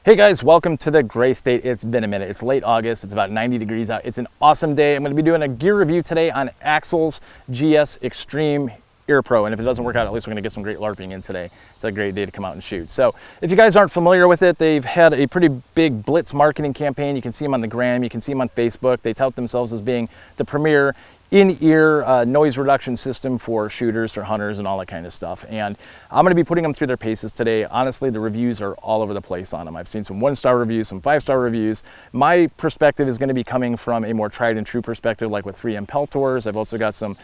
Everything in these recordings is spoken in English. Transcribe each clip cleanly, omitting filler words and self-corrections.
Hey guys, welcome to the gray state. It's been a minute. It's late August. It's about 90 degrees out. It's an awesome day. I'm going to be doing a gear review today on Axil's GS Extreme Ear Pro. And if it doesn't work out, at least we're going to get some great LARPing in today. It's a great day to come out and shoot. So if you guys aren't familiar with it, they've had a pretty big blitz marketing campaign. You can see them on the gram. You can see them on Facebook. They tout themselves as being the premier in-ear noise reduction system for shooters, for hunters, and all that kind of stuff. And I'm going to be putting them through their paces today. Honestly, the reviews are all over the place on them. I've seen some 1-star reviews, some 5-star reviews. My perspective is going to be coming from a more tried and true perspective, like with 3M Peltors. I've also got some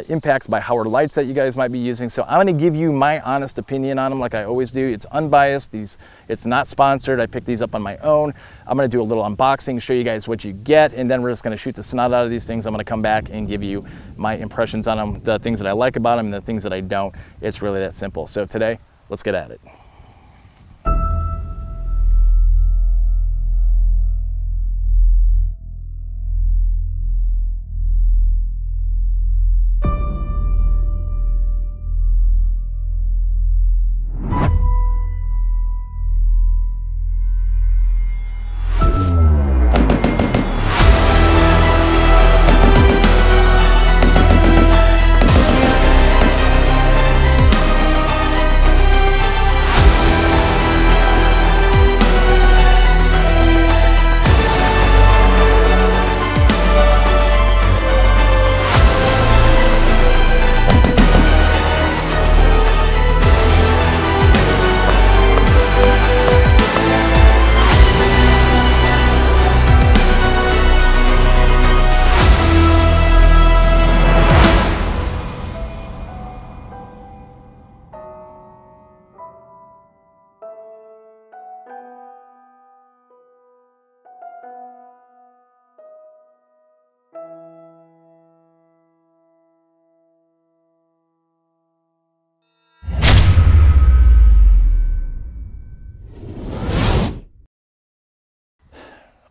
impacts by Howard lights that you guys might be using. So I'm going to give you my honest opinion on them, like I always do. It's unbiased. It's not sponsored. I picked these up on my own. I'm going to do a little unboxing, show you guys what you get, and then we're just going to shoot the snot out of these things. I'm going to come back and give you my impressions on them, the things that I like about them and the things that I don't. It's really that simple. So today, let's get at it.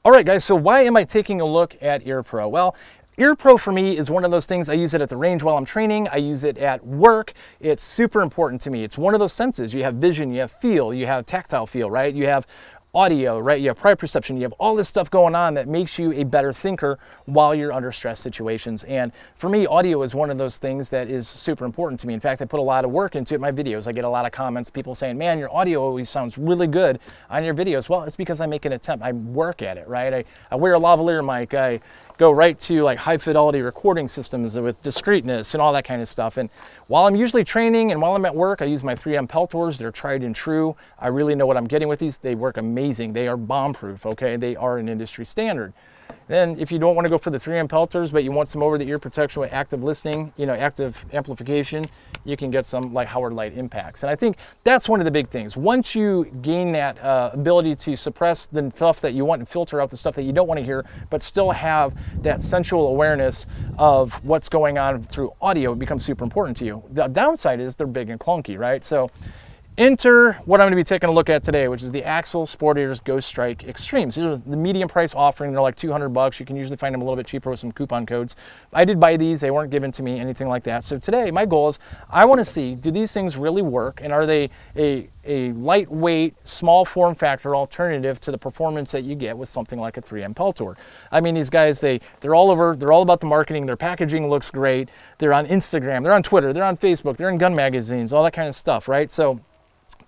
All right, guys, so why am I taking a look at Ear Pro? Well, Ear Pro for me is one of those things. I use it at the range while I'm training. I use it at work. It's super important to me. It's one of those senses. You have vision, you have feel, you have tactile feel, right? You have audio, right? You have proprioception. You have all this stuff going on that makes you a better thinker while you're under stress situations. And for me, audio is one of those things that is super important to me. In fact, I put a lot of work into it in my videos. I get a lot of comments, people saying, man, your audio always sounds really good on your videos. Well, it's because I make an attempt. I work at it, right? I wear a lavalier mic. I go right to like high fidelity recording systems with discreteness and all that kind of stuff. And while I'm usually training and while I'm at work, I use my 3M Peltors. They're tried and true. I really know what I'm getting with these. They work amazing. They are bomb proof, okay? They are an industry standard. Then if you don't want to go for the 3M Peltors, but you want some over the ear protection with active listening, you know, active amplification, you can get some like Howard light impacts. And I think that's one of the big things. Once you gain that ability to suppress the stuff that you want and filter out the stuff that you don't want to hear, but still have that sensual awareness of what's going on through audio, it becomes super important to you. The downside is they're big and clunky, right? So enter what I'm going to be taking a look at today, which is the Axil Sport Ears Ghost Strike Extremes. These are the medium price offering. They're like $200. You can usually find them a little bit cheaper with some coupon codes. I did buy these. They weren't given to me, anything like that. So today, my goal is I want to see, do these things really work? And are they a lightweight, small form factor alternative to the performance that you get with something like a 3M Peltor? I mean, these guys, they're all over. They're all about the marketing. Their packaging looks great. They're on Instagram. They're on Twitter. They're on Facebook. They're in gun magazines, all that kind of stuff, right? So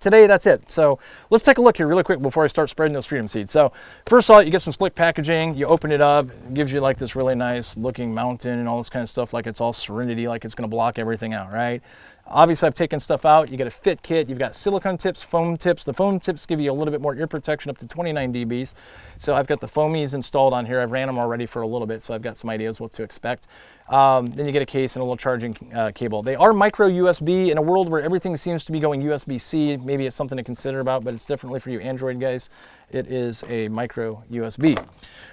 today, that's it. So let's take a look here really quick before I start spreading those freedom seeds. So first of all, you get some slick packaging. You open it up. It gives you like this really nice looking mountain and all this kind of stuff, like it's all Serenity, like it's going to block everything out, right? Obviously, I've taken stuff out. You get a fit kit. You've got silicone tips, foam tips. The foam tips give you a little bit more ear protection up to 29 dBs. So I've got the foamies installed on here. I've ran them already for a little bit, so I've got some ideas what to expect. Then you get a case and a little charging cable. They are micro USB. In a world where everything seems to be going USB-C, maybe it's something to consider about, but it's definitely for you Android guys. It is a micro USB.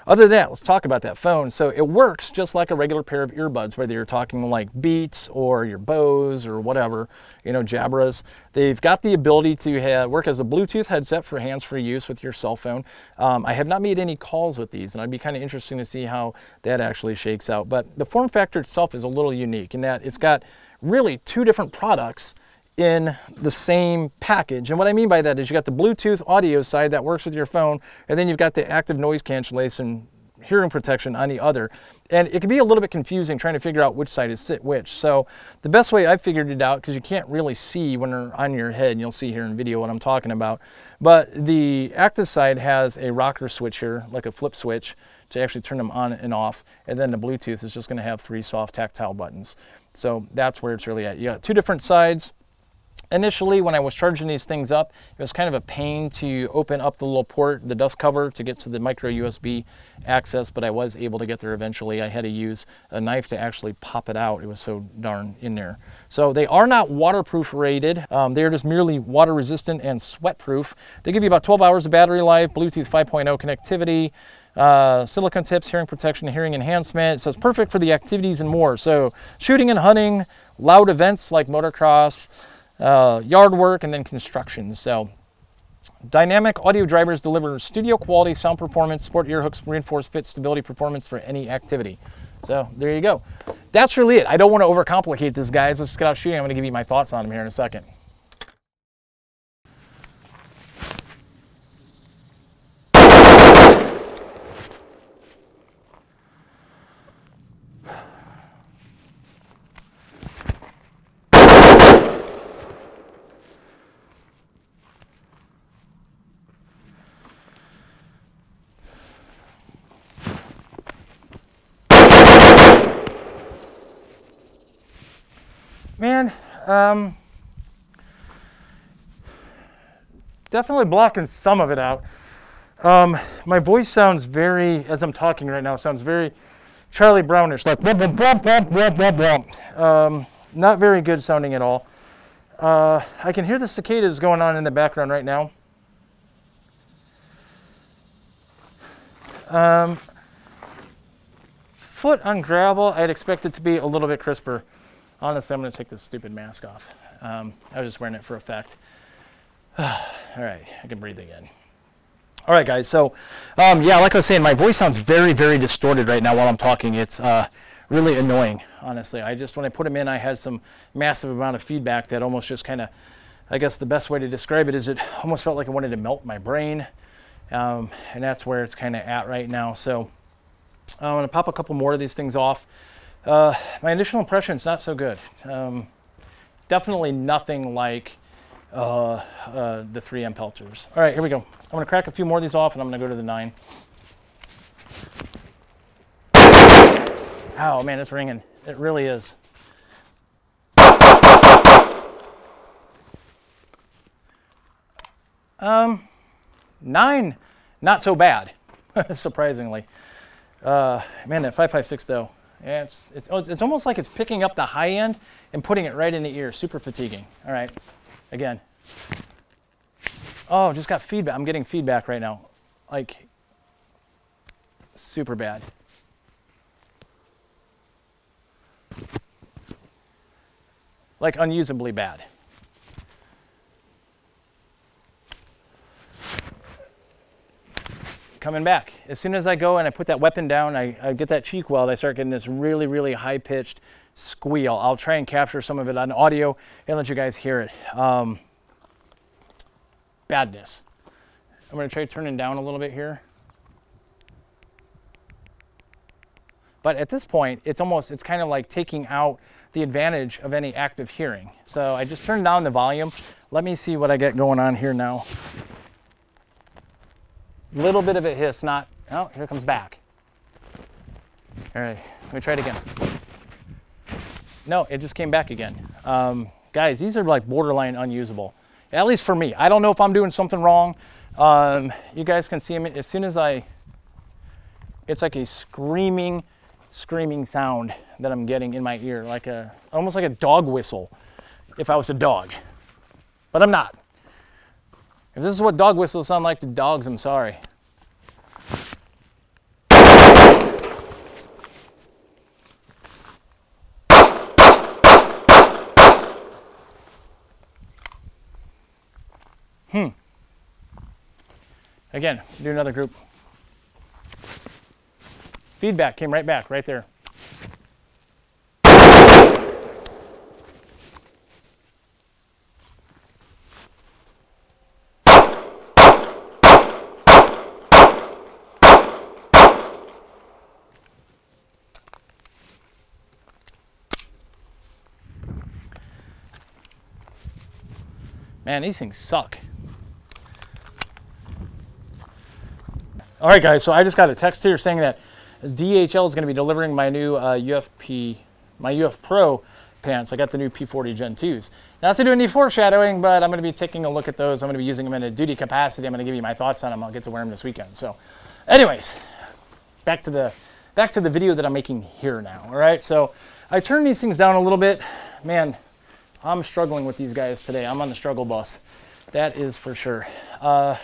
Other than that, let's talk about that phone. So it works just like a regular pair of earbuds, whether you're talking like Beats or your Bose or whatever, you know, Jabras. They've got the ability to work as a Bluetooth headset for hands-free use with your cell phone. I have not made any calls with these, and I'd be kind of interesting to see how that actually shakes out. But the form factor itself is a little unique in that it's got really two different products in the same package. And what I mean by that is you got the Bluetooth audio side that works with your phone, and then you've got the active noise cancellation hearing protection on the other. And it can be a little bit confusing trying to figure out which side is which. So the best way I figured it out, because you can't really see when they're on your head, and you'll see here in video what I'm talking about, but the active side has a rocker switch here, like a flip switch, to actually turn them on and off. And then the Bluetooth is just going to have 3 soft tactile buttons. So that's where it's really at. You got 2 different sides. Initially, when I was charging these things up, it was kind of a pain to open up the little port, the dust cover, to get to the micro USB access, but I was able to get there eventually. I had to use a knife to actually pop it out. It was so darn in there. So they are not waterproof rated. They're just merely water resistant and sweat proof. They give you about 12 hours of battery life, Bluetooth 5.0 connectivity, silicone tips, hearing protection, hearing enhancement. So it's perfect for the activities and more. So shooting and hunting, loud events like motocross, yard work, and then construction. So dynamic audio drivers deliver studio quality sound performance, sport ear hooks, reinforced fit stability performance for any activity. So there you go. That's really it. I don't want to overcomplicate this, guys. Let's get out shooting. I'm going to give you my thoughts on them here in a second. Man, definitely blocking some of it out. My voice sounds very, as I'm talking right now, sounds very Charlie Brownish, like blah, blah, blah, blah, blah, blah, blah. Not very good sounding at all. I can hear the cicadas going on in the background right now. Foot on gravel, I'd expect it to be a little bit crisper. Honestly, I'm going to take this stupid mask off. I was just wearing it for effect. All right, I can breathe again. All right, guys, so yeah, like I was saying, my voice sounds very, very distorted right now while I'm talking. It's really annoying, honestly. When I put them in, I had some massive amount of feedback that almost just kind of, I guess the best way to describe it is it almost felt like I wanted to melt my brain. And that's where it's kind of at right now. So I'm going to pop a couple more of these things off. My initial impression is not so good. Definitely nothing like the 3M Pelters. All right, here we go. I'm going to crack a few more of these off, and I'm going to go to the 9. Oh, man, it's ringing. It really is. 9, not so bad, surprisingly. Man, that 5.56 though. Yeah, it's almost like it's picking up the high end and putting it right in the ear. Super fatiguing. All right, again. Oh, just got feedback. I'm getting feedback right now. Like, super bad. Like, unusably bad. Coming back. As soon as I go and I put that weapon down, I get that cheek weld, I start getting this really, really high-pitched squeal. I'll try and capture some of it on audio and let you guys hear it. Badness. I'm going to try turning down a little bit here. But at this point, it's kind of like taking out the advantage of any active hearing. So I just turned down the volume. Let me see what I get going on here now. Little bit of a hiss, not, oh, here it comes back. All right, let me try it again. No, it just came back again. Guys, these are like borderline unusable, at least for me. I don't know if I'm doing something wrong. You guys can see them as soon as it's like a screaming sound that I'm getting in my ear, like almost like a dog whistle if I was a dog, but I'm not. If this is what dog whistles sound like to dogs, I'm sorry. Again, do another group. Feedback came right back, right there. Man, these things suck. All right, guys, so I just got a text here saying that DHL is going to be delivering my new my UF Pro pants. I got the new P40 Gen 2s. Not to do any foreshadowing, but I'm going to be taking a look at those. I'm going to be using them in a duty capacity. I'm going to give you my thoughts on them. I'll get to wear them this weekend. So anyways, back to the video that I'm making here now. All right, so I turned these things down a little bit. Man, I'm struggling with these guys today. I'm on the struggle bus. That is for sure. I'm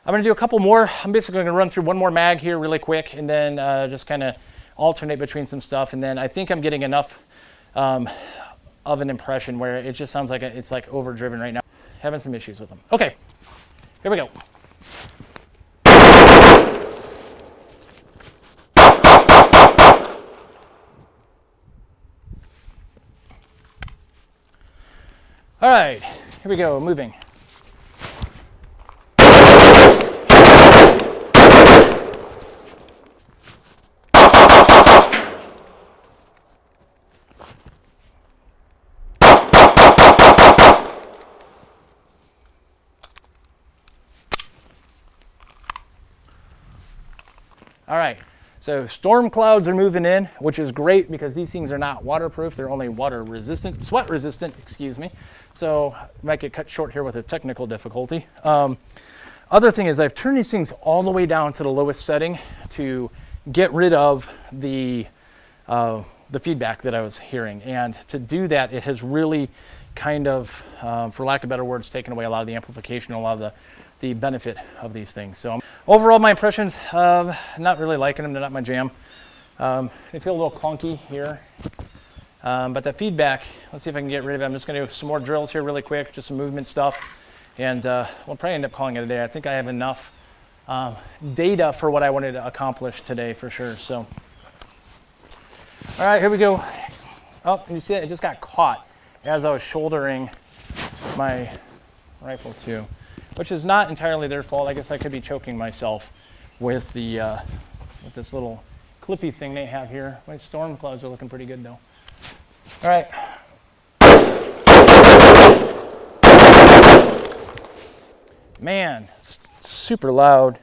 going to do a couple more. I'm basically going to run through one more mag here really quick and then just kind of alternate between some stuff. And then I think I'm getting enough of an impression where it just sounds like it's like overdriven right now. Having some issues with them. Okay, here we go. All right, here we go, moving. All right, so storm clouds are moving in, which is great because these things are not waterproof. They're only water resistant, sweat resistant, excuse me. So might get cut short here with a technical difficulty. Other thing is I've turned these things all the way down to the lowest setting to get rid of the feedback that I was hearing. And to do that, it has really kind of, for lack of better words, taken away a lot of the amplification, a lot of the benefit of these things. So overall, my impressions, not really liking them. They're not my jam. They feel a little clunky here. But the feedback, let's see if I can get rid of it. I'm just going to do some more drills here really quick, just some movement stuff. And we'll probably end up calling it a day. I think I have enough data for what I wanted to accomplish today for sure. So, all right, here we go. Oh, you see it? It just got caught as I was shouldering my rifle too, which is not entirely their fault. I guess I could be choking myself with the with this little clippy thing they have here. My storm clouds are looking pretty good though. All right. Man, it's super loud.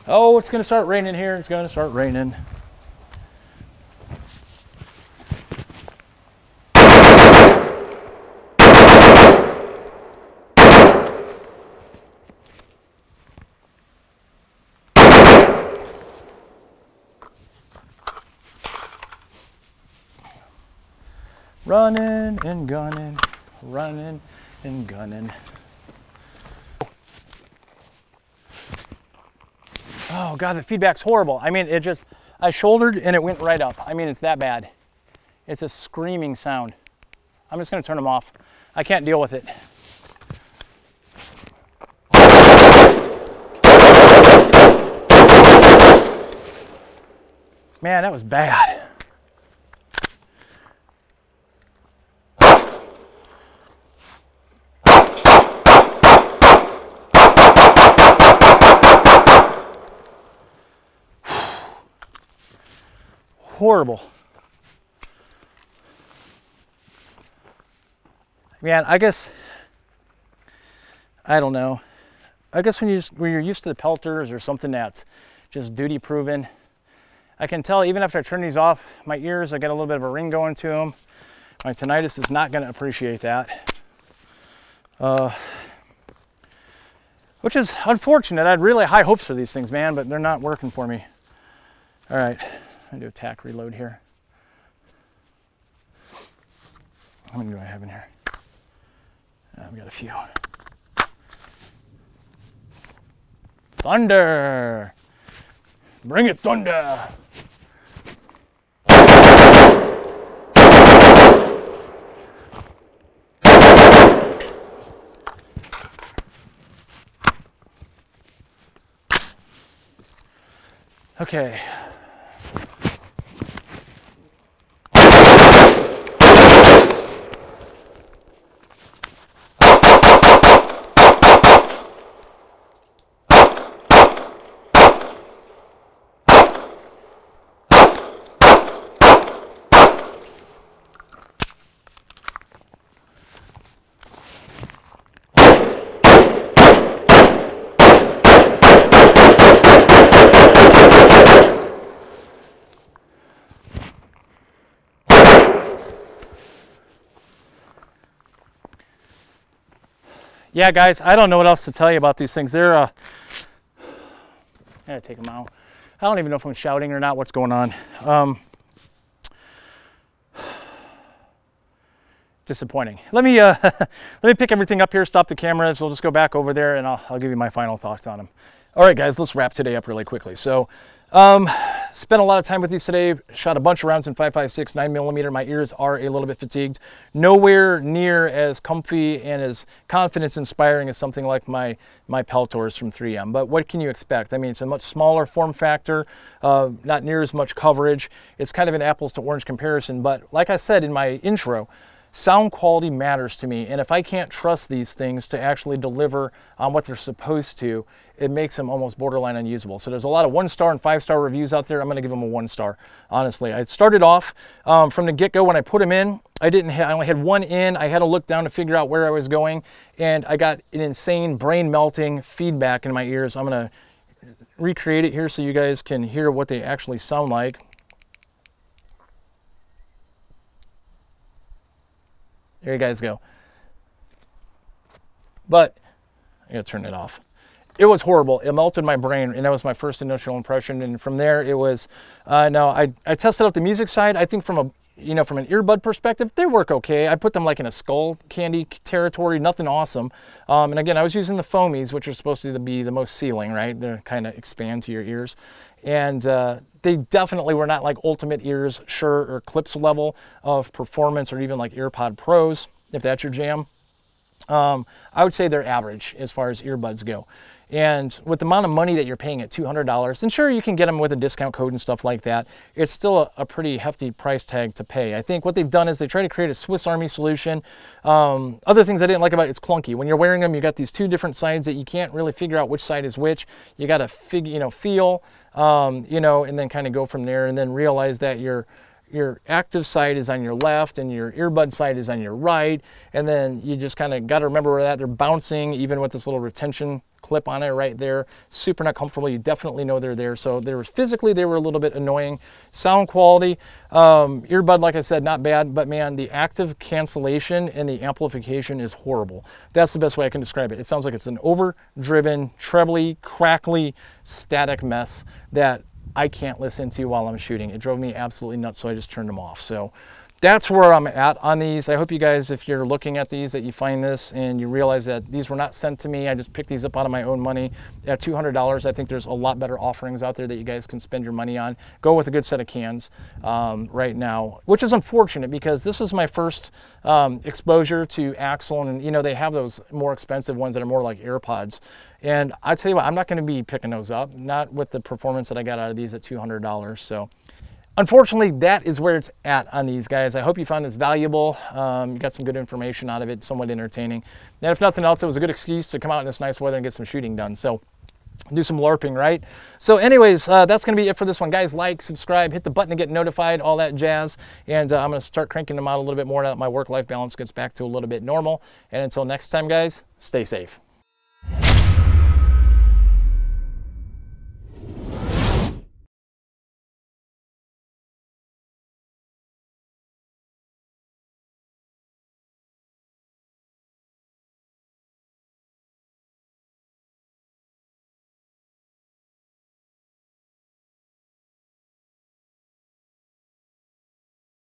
Oh, it's going to start raining here. It's going to start raining. Running and gunning, running and gunning. Oh God, the feedback's horrible. I mean, I shouldered and it went right up. I mean, it's that bad. It's a screaming sound. I'm just gonna turn them off. I can't deal with it. Man, that was bad. Horrible. Man, I guess, I don't know. I guess when you're used to the pelters or something that's just duty proven, I can tell even after I turn these off, my ears, I get a little bit of a ring going to them. My tinnitus is not going to appreciate that. Which is unfortunate. I had really high hopes for these things, man, but they're not working for me. All right, I'm gonna do a tack reload here. How many do I have in here? I've got a few. Thunder! Bring it, thunder! Okay. Yeah, guys, I don't know what else to tell you about these things. They're, I gotta take them out. I don't even know if I'm shouting or not, what's going on. Disappointing. Let me pick everything up here, stop the cameras. We'll just go back over there and I'll give you my final thoughts on them. All right, guys, let's wrap today up really quickly. So, spent a lot of time with these today, shot a bunch of rounds in 5.56, 9mm. My ears are a little bit fatigued. Nowhere near as comfy and as confidence inspiring as something like my Peltors from 3M. But what can you expect? I mean, it's a much smaller form factor, not near as much coverage. It's kind of an apples to orange comparison. But like I said in my intro, sound quality matters to me, and if I can't trust these things to actually deliver on what they're supposed to, it makes them almost borderline unusable. So there's a lot of 1-star and 5-star reviews out there. I'm going to give them a 1-star, honestly. I started off from the get-go when I put them in. I only had one in. I had to look down to figure out where I was going, and I got an insane brain-melting feedback in my ears. I'm going to recreate it here so you guys can hear what they actually sound like. There you guys go. But I gotta turn it off. It was horrible. It melted my brain, and that was my first initial impression. And from there, it was no. I tested out the music side. I think from an earbud perspective, they work okay. I put them like in a skull candy territory, nothing awesome. And again, I was using the foamies, which are supposed to be the most sealing, right? They kind of expand to your ears, and they definitely were not like Ultimate Ears, Shure, or Clips level of performance, or even like AirPod Pros, if that's your jam. I would say they're average as far as earbuds go. And with the amount of money that you're paying at $200, and sure, you can get them with a discount code and stuff like that, it's still a pretty hefty price tag to pay. I think what they've done is they try to create a Swiss Army solution. Other things I didn't like about it, it's clunky. When you're wearing them, you got these two different sides that you can't really figure out which side is which. You got to feel, and then kind of go from there, and then realize that your active side is on your left and your earbud side is on your right, and then you just kind of got to remember where that they're bouncing, even with this little retention clip on it right there. Super not comfortable. You definitely know they're there. So they were a little bit annoying. Sound quality, earbud, like I said, not bad, but man, the active cancellation and the amplification is horrible. That's the best way I can describe it. It sounds like it's an overdriven, trebly, crackly, static mess that I can't listen to while I'm shooting. It drove me absolutely nuts, so I just turned them off. So that's where I'm at on these. I hope you guys, if you're looking at these, that you find this and you realize that these were not sent to me. I just picked these up out of my own money at $200. I think there's a lot better offerings out there that you guys can spend your money on. Go with a good set of cans right now, which is unfortunate because this is my first exposure to Axil, and they have those more expensive ones that are more like AirPods. And I tell you what, I'm not going to be picking those up, not with the performance that I got out of these at $200. So unfortunately, that is where it's at on these guys. I hope you found this valuable. You got some good information out of it, somewhat entertaining. And if nothing else, it was a good excuse to come out in this nice weather and get some shooting done. So do some LARPing, right? So anyways, that's going to be it for this one. Guys, like, subscribe, hit the button to get notified, all that jazz. And I'm going to start cranking them out a little bit more now that my work-life balance gets back to a little bit normal. And until next time, guys, stay safe.